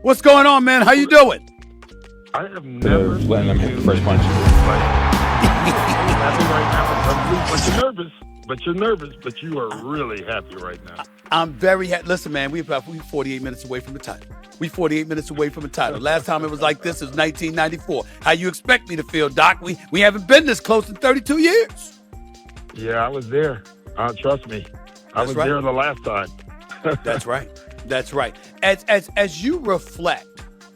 What's going on, man? How you doing? I have never letting them hit the first punch. Happy right now, but you're nervous. But you are really happy right now. I'm very happy. Listen, man, we're 48 minutes away from the title. We 48 minutes away from the title. Last time it was like this was 1994. How you expect me to feel, Doc? We haven't been this close in 32 years. Yeah, I was there. Trust me, I was there the last time. That's right. That's right. As you reflect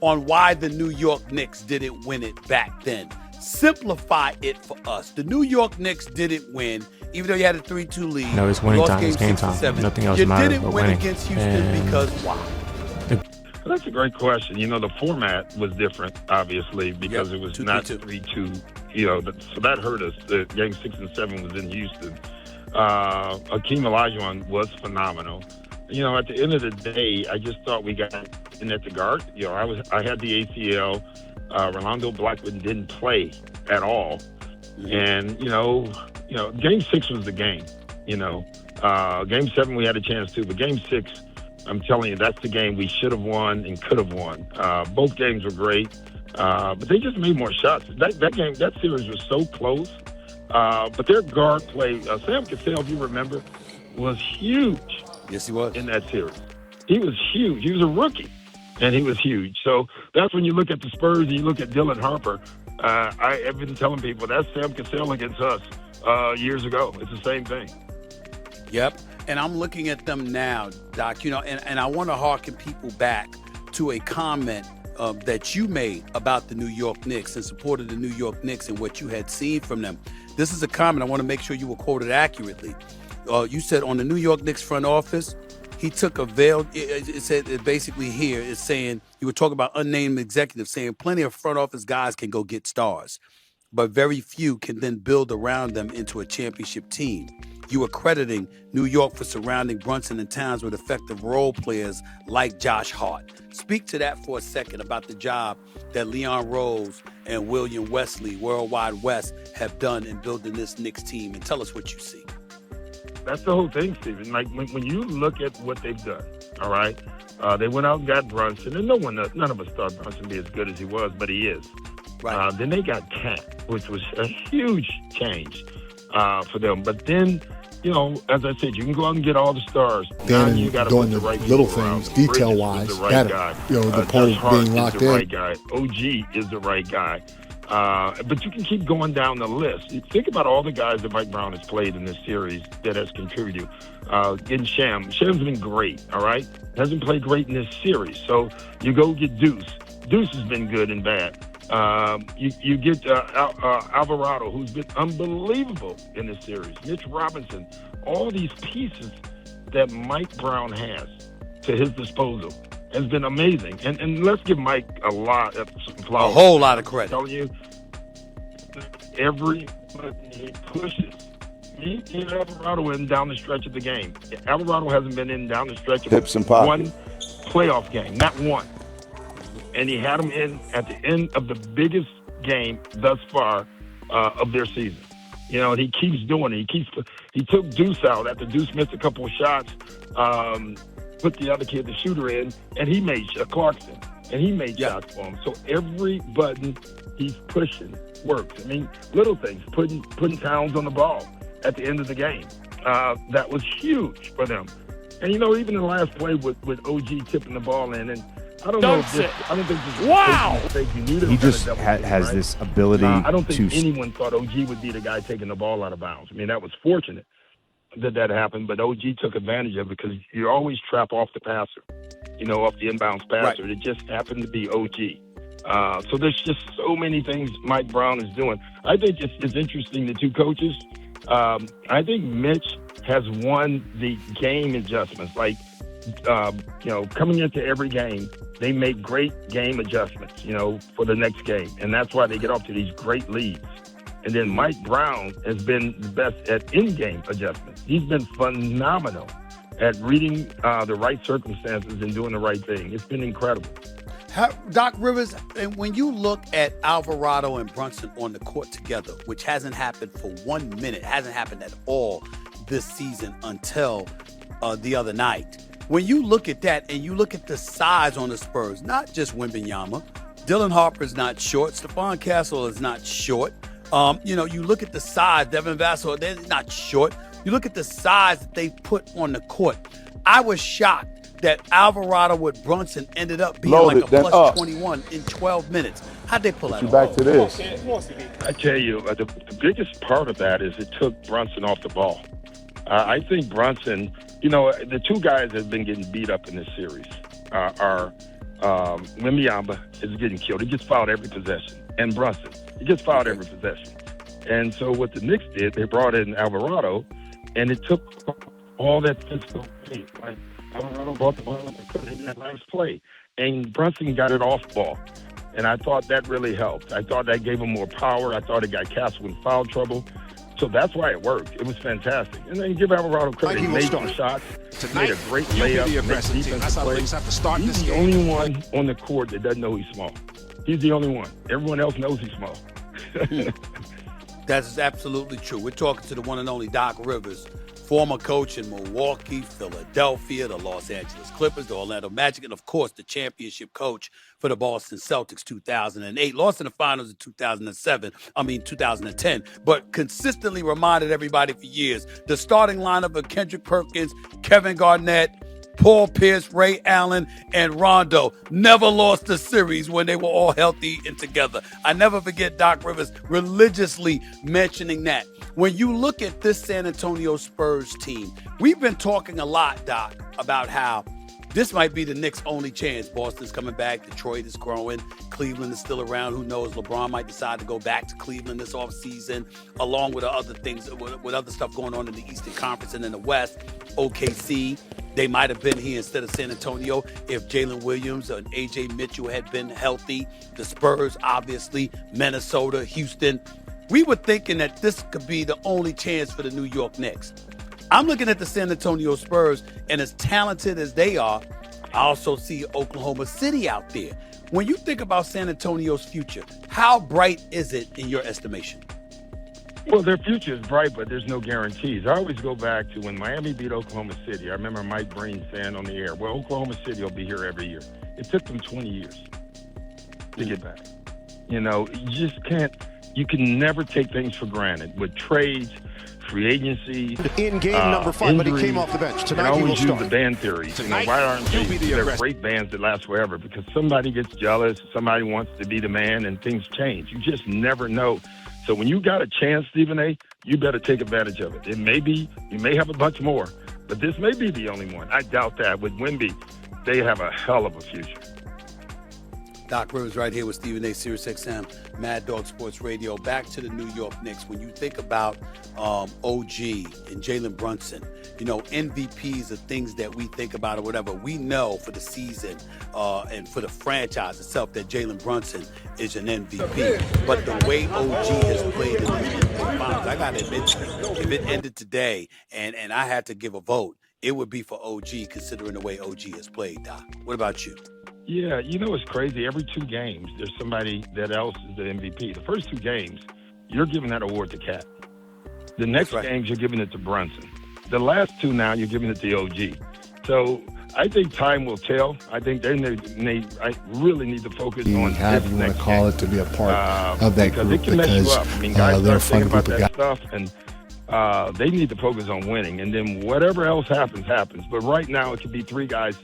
on why the New York Knicks didn't win it back then, simplify it for us. The New York Knicks didn't win, even though you had a 3-2 lead. No, it's winning time. It's game time. Nothing else matters You didn't but win winning. against Houston because why? That's a great question. The format was different, obviously, because it was 2-3-2. not 3-2. So that hurt us. The game 6 and 7 was in Houston. Akeem Olajuwon was phenomenal. At the end of the day, I just thought we got in at the guard. I had the ACL. Rolando Blackman didn't play at all, and Game 6 was the game. Game 7 we had a chance to, but Game 6, I'm telling you, that's the game we should have won and could have won. Both games were great, but they just made more shots. That series was so close. But their guard play, Sam Cassell, if you remember, was huge. Yes, he was. In that series. He was huge. He was a rookie, and he was huge. So that's when you look at the Spurs and you look at Dylan Harper. I have been telling people that's Sam Cassell against us years ago. It's the same thing. Yep. And I'm looking at them now, Doc, and I want to harken people back to a comment that you made about the New York Knicks and support of the New York Knicks and what you had seen from them. This is a comment. I want to make sure you were quoted accurately. You said on the New York Knicks front office, he took a veiled, it said it basically here, it's saying, you were talking about unnamed executives saying plenty of front office guys can go get stars, but very few can then build around them into a championship team. You were crediting New York for surrounding Brunson and Towns with effective role players like Josh Hart. Speak to that for a second about the job that Leon Rose and William Wesley, Worldwide West, have done in building this Knicks team, and tell us what you see. That's the whole thing, Stephen. Like when you look at what they've done, all right, they went out and got Brunson, and none of us thought Brunson would be as good as he was, but he is. Right. Then they got Cat, which was a huge change for them. But then, as I said, you can go out and get all the stars. Then you got to doing put the the right little people around. things, detail-wise, the right guy. the Josh pole Hart being locked is the in. right guy. OG is the right guy. But you can keep going down the list. You think about all the guys that Mike Brown has played in this series that has contributed. Getting Sham's been great, all right? Hasn't played great in this series. So you go get Deuce. Deuce has been good and bad. You get Alvarado, who's been unbelievable in this series. Mitch Robinson. All these pieces that Mike Brown has to his disposal has been amazing. And let's give Mike a lot of flowers. A whole lot of credit. I'm telling you, every button he pushes, he and Alvarado in down the stretch of the game. Alvarado hasn't been in down the stretch of one playoff game, not one. And he had him in at the end of the biggest game thus far of their season. And he keeps doing it. He took Deuce out after Deuce missed a couple of shots, put the other kid, the shooter, in, and he made Clarkson, and he made shots for him. So every button he's pushing works. I mean, little things, putting Towns on the ball at the end of the game. That was huge for them. And, even the last play with OG tipping the ball in, and I don't think this is a mistake. You knew He just has this ability I don't think anyone thought OG would be the guy taking the ball out of bounds. I mean, that was fortunate that happened, but OG took advantage of it because you always trap off the passer, off the inbounds passer. Right. It just happened to be OG. So there's just so many things Mike Brown is doing. I think it's interesting, the two coaches. I think Mitch has won the game adjustments. Like, coming into every game, they make great game adjustments, for the next game. And that's why they get off to these great leads. And then Mike Brown has been the best at in-game adjustments. He's been phenomenal at reading the right circumstances and doing the right thing. It's been incredible. Doc Rivers, and when you look at Alvarado and Brunson on the court together, which hasn't happened for 1 minute, hasn't happened at all this season until the other night, When you look at that and you look at the size on the Spurs, not just Wembanyama, Dylan Harper's not short, Stephon Castle is not short. You look at the size, Devin Vassell, they're not short. You look at the size that they put on the court. I was shocked that Alvarado with Brunson ended up being like a plus 21 in 12 minutes. How'd they pull that off? Back to this. I tell you, the biggest part of that is it took Brunson off the ball. I think Brunson, the two guys that have been getting beat up in this series are Wembanyama is getting killed. He gets fouled every possession. And Brunson, he gets fouled every possession. And so what the Knicks did, they brought in Alvarado, and it took all that physical pain. Like Alvarado brought the ball up and put it in that last play. And Brunson got it off ball. And I thought that really helped. I thought that gave him more power. I thought it got Castle in foul trouble. So that's why it worked. It was fantastic. And then give Alvarado credit. He made some shots. He made a great layup. He's the only one on the court that doesn't know he's small. He's the only one. Everyone else knows he's small. That is absolutely true. We're talking to the one and only Doc Rivers, former coach in Milwaukee, Philadelphia, the Los Angeles Clippers, the Orlando Magic, and, of course, the championship coach for the Boston Celtics 2008. Lost in the finals in 2010, but consistently reminded everybody for years. The starting lineup of Kendrick Perkins, Kevin Garnett, Paul Pierce, Ray Allen, and Rondo never lost a series when they were all healthy and together. I never forget Doc Rivers religiously mentioning that. When you look at this San Antonio Spurs team, we've been talking a lot, Doc, about how this might be the Knicks' only chance. Boston's coming back. Detroit is growing. Cleveland is still around. Who knows? LeBron might decide to go back to Cleveland this offseason, along with other things, with other stuff going on in the Eastern Conference and in the West. OKC, they might have been here instead of San Antonio if Jalen Williams and A.J. Mitchell had been healthy. The Spurs, obviously, Minnesota, Houston. We were thinking that this could be the only chance for the New York Knicks. I'm looking at the San Antonio Spurs, and as talented as they are, I also see Oklahoma City out there. When you think about San Antonio's future, how bright is it in your estimation? Well, their future is bright, but there's no guarantees. I always go back to when Miami beat Oklahoma City. I remember Mike Breen saying on the air, well, Oklahoma City will be here every year. It took them 20 years to get back. You just can't, you can never take things for granted. With trades, free agency, in game number 5, injuries, but he came off the bench. Tonight he will start. I always use the band theory. Why aren't they're great bands that last forever? Because somebody gets jealous, somebody wants to be the man, and things change. You just never know. So when you got a chance, Stephen A., you better take advantage of it. It may be, you may have a bunch more, but this may be the only one. I doubt that. With Wemby, they have a hell of a future. Doc Rivers right here with Stephen A. SiriusXM, Mad Dog Sports Radio. Back to the New York Knicks. When you think about OG and Jalen Brunson, MVPs are things that we think about or whatever. We know for the season and for the franchise itself that Jalen Brunson is an MVP. But the way OG has played in the NBA Finals, I got to admit to you, if it ended today and I had to give a vote, it would be for OG considering the way OG has played, Doc. What about you? Yeah, it's crazy. Every 2 games, there's somebody that else is the MVP. The first 2 games, you're giving that award to Cat. The next games, you're giving it to Brunson. The last 2 now, you're giving it to OG. So I think time will tell. I think I really need to focus on however you want to call it to be a part of that group it can mess you up. I mean, guys they're a start fun thinking group about of that guys. stuff, and they need to focus on winning. And then whatever else happens. But right now, it could be 3 guys.